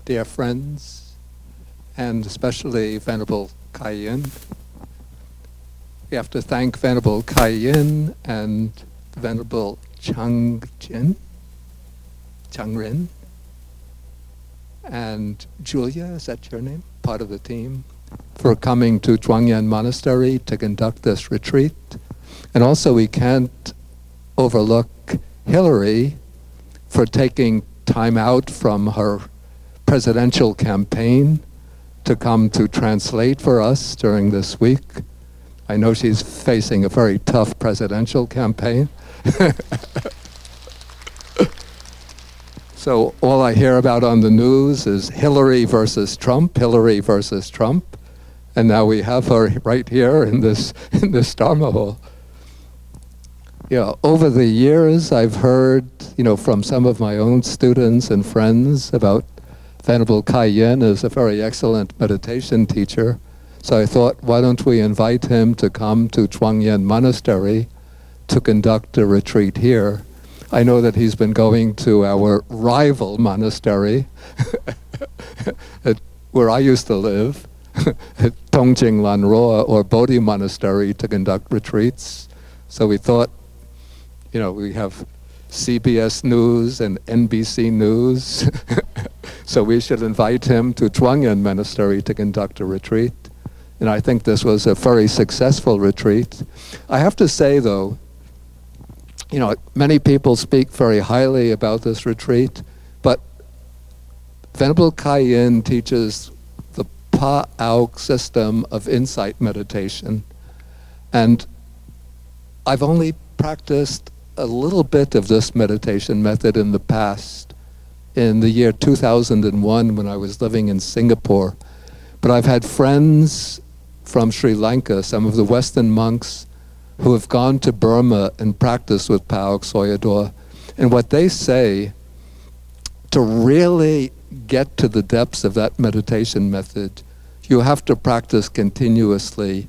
dear friends, and especially Venerable Kai-Yin. We have to thank Venerable Kai-Yin and Venerable Changrin, and Julia, is that your name? Part of the team, for coming to Zhuangyan Monastery to conduct this retreat. And also we can't overlook Hillary for taking time out from her presidential campaign to come to translate for us during this week. I know she's facing a very tough presidential campaign. So all I hear about on the news is Hillary versus Trump, Hillary versus Trump. And now we have her right here in this Dharma hall. Yeah, over the years I've heard, from some of my own students and friends about Venerable Kai-Yin as a very excellent meditation teacher. So I thought, why don't we invite him to come to Zhuangyan Monastery to conduct a retreat here. I know that he's been going to our rival monastery, where I used to live, at Dongjing Lanroa or Bodhi Monastery, to conduct retreats. So we thought, we have CBS News and NBC News, so we should invite him to Zhuangyan Monastery to conduct a retreat. And I think this was a very successful retreat. I have to say, though, many people speak very highly about this retreat, but Venerable Kai-Yin teaches the Pa-Auk system of insight meditation. And I've only practiced a little bit of this meditation method in the past, in the year 2001 when I was living in Singapore. But I've had friends from Sri Lanka, some of the Western monks, who have gone to Burma and practiced with Pa-Auk Soyador. And what they say, to really get to the depths of that meditation method, you have to practice continuously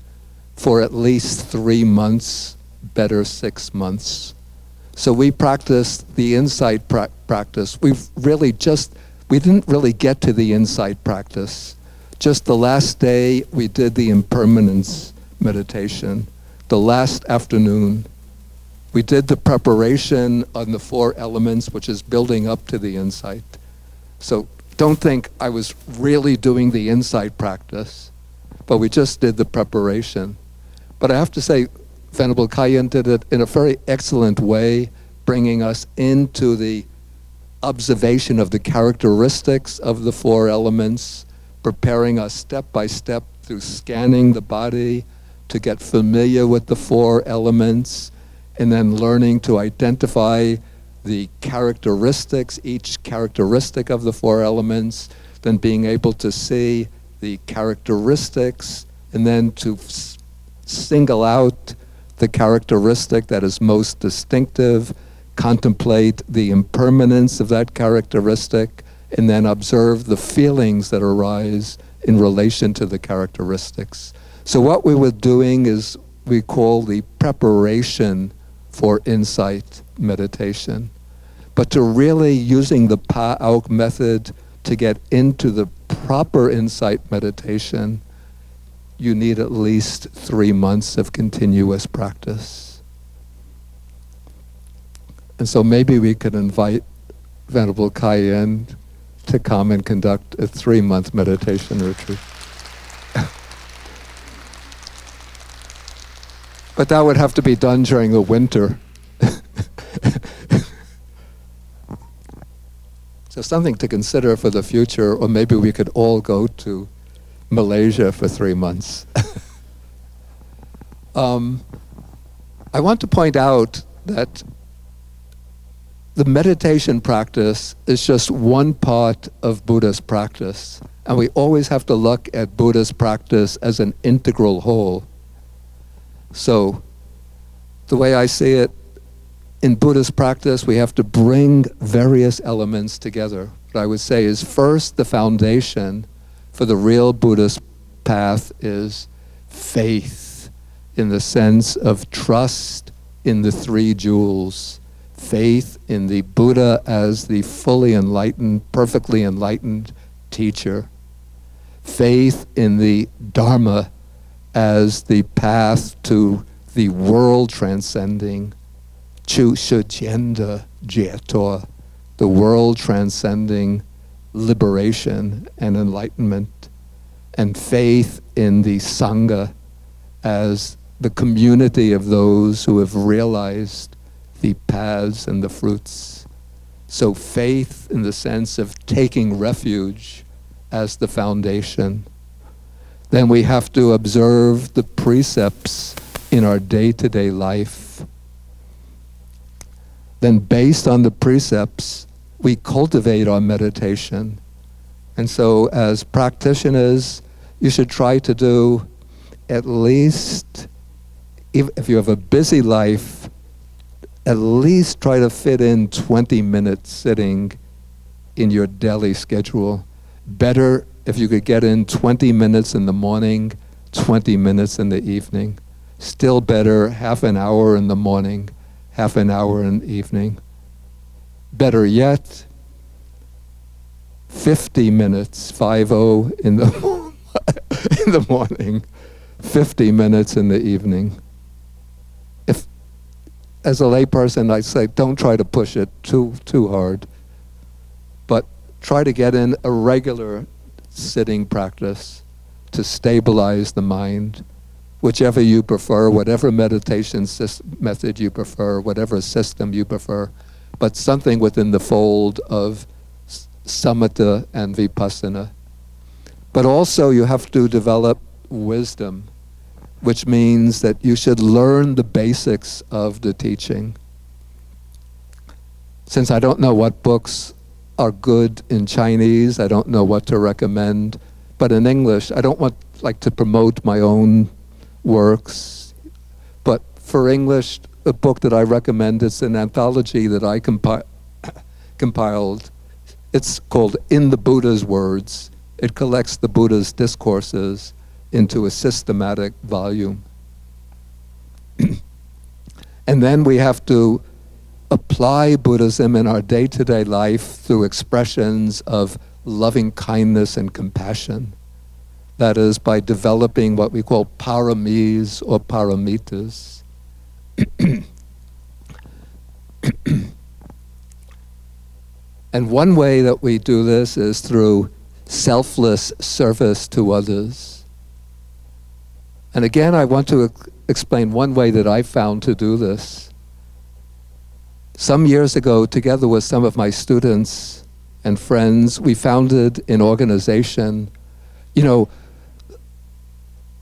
for at least 3 months, better 6 months. So we practiced the insight practice. We didn't really get to the insight practice. Just the last day we did the impermanence meditation. The last afternoon, we did the preparation on the 4 elements, which is building up to the insight. So don't think I was really doing the insight practice, but we just did the preparation. But I have to say, Venerable Kai-Yin did it in a very excellent way, bringing us into the observation of the characteristics of the 4 elements, preparing us step by step through scanning the body, to get familiar with the 4 elements, and then learning to identify the characteristics, each characteristic of the 4 elements, then being able to see the characteristics, and then to single out the characteristic that is most distinctive, contemplate the impermanence of that characteristic, and then observe the feelings that arise in relation to the characteristics. So what we were doing is we call the preparation for insight meditation. But to really using the Pa-Auk method to get into the proper insight meditation, you need at least 3 months of continuous practice. And so maybe we could invite Venerable Kai-Yin to come and conduct a 3-month meditation retreat. But that would have to be done during the winter. So something to consider for the future, or maybe we could all go to Malaysia for 3 months. I want to point out that the meditation practice is just one part of Buddha's practice, and we always have to look at Buddha's practice as an integral whole. So, the way I see it, in Buddhist practice, we have to bring various elements together. What I would say is, first, the foundation for the real Buddhist path is faith, in the sense of trust in the 3 jewels. Faith in the Buddha as the fully enlightened, perfectly enlightened teacher, faith in the Dharma as the path to the world transcending, Chu Shujienda Jietor, the world transcending liberation and enlightenment, and faith in the Sangha as the community of those who have realized the paths and the fruits. So faith in the sense of taking refuge as the foundation. Then we have to observe the precepts in our day-to-day life. Then based on the precepts, we cultivate our meditation. And so as practitioners, you should try to do at least, if you have a busy life, at least try to fit in 20 minutes sitting in your daily schedule. Better if you could get in 20 minutes in the morning, 20 minutes in the evening. Still better, half an hour in the morning, half an hour in the evening. Better yet, 50 minutes, 50 in the in the morning, 50 minutes in the evening. If, as a layperson, I say, don't try to push it too hard, but try to get in a regular sitting practice to stabilize the mind, whichever you prefer, whatever meditation method you prefer, whatever system you prefer, but something within the fold of samatha and vipassana. But also you have to develop wisdom, which means that you should learn the basics of the teaching. Since I don't know what books are good in Chinese, I don't know what to recommend, but in English, I don't want to promote my own works, but for English, a book that I recommend is an anthology that I compiled. It's called In the Buddha's Words. It collects the Buddha's discourses into a systematic volume. And then we have to apply Buddhism in our day-to-day life through expressions of loving kindness and compassion. That is, by developing what we call paramis or paramitas. And one way that we do this is through selfless service to others. And again, I want to explain one way that I found to do this. Some years ago, together with some of my students and friends, we founded an organization.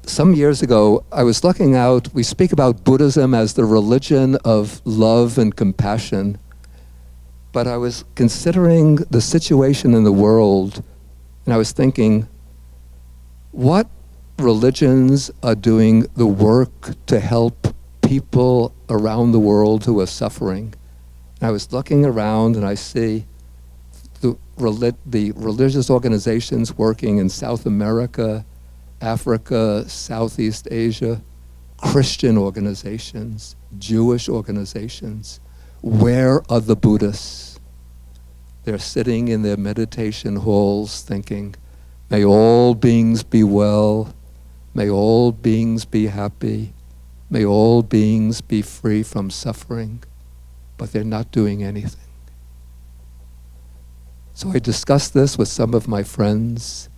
Some years ago, I was looking out, we speak about Buddhism as the religion of love and compassion, but I was considering the situation in the world, and I was thinking, what religions are doing the work to help people around the world who are suffering? And I was looking around and I see the religious organizations working in South America, Africa, Southeast Asia, Christian organizations, Jewish organizations. Where are the Buddhists? They're sitting in their meditation halls thinking, may all beings be well, may all beings be happy, may all beings be free from suffering, but they're not doing anything. So I discussed this with some of my friends,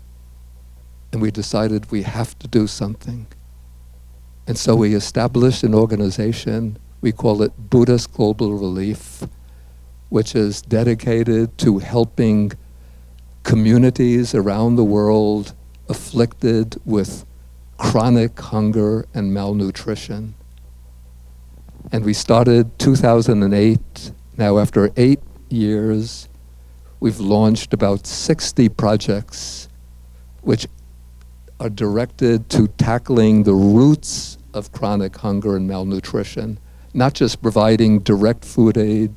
and we decided we have to do something. And so we established an organization, we call it Buddhist Global Relief, which is dedicated to helping communities around the world afflicted with chronic hunger and malnutrition. And we started 2008. Now after 8 years, we've launched about 60 projects which are directed to tackling the roots of chronic hunger and malnutrition, not just providing direct food aid,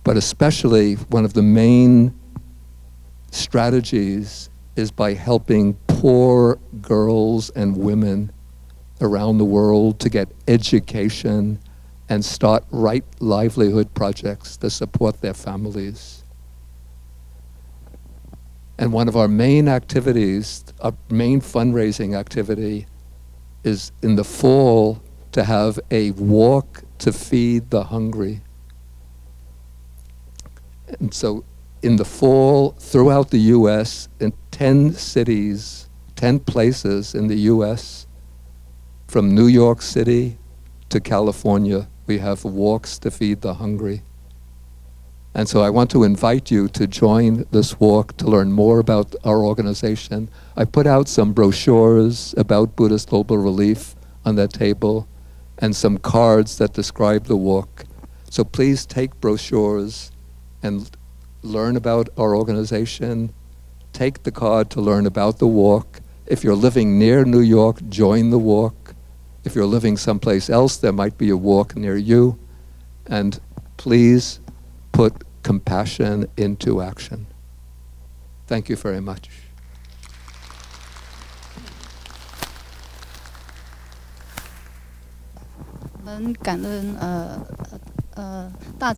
but especially one of the main strategies is by helping poor girls and women around the world to get education and start right livelihood projects to support their families. And one of our main activities, our main fundraising activity, is in the fall to have a walk to feed the hungry. And so in the fall, throughout the U.S., in 10 cities, 10 places in the U.S., from New York City to California, we have walks to feed the hungry. And so I want to invite you to join this walk to learn more about our organization. I put out some brochures about Buddhist Global Relief on that table and some cards that describe the walk. So please take brochures and learn about our organization. Take the card to learn about the walk. If you're living near New York, join the walk. If you're living someplace else, there might be a walk near you. And please put compassion into action. Thank you very much. 我们感恩大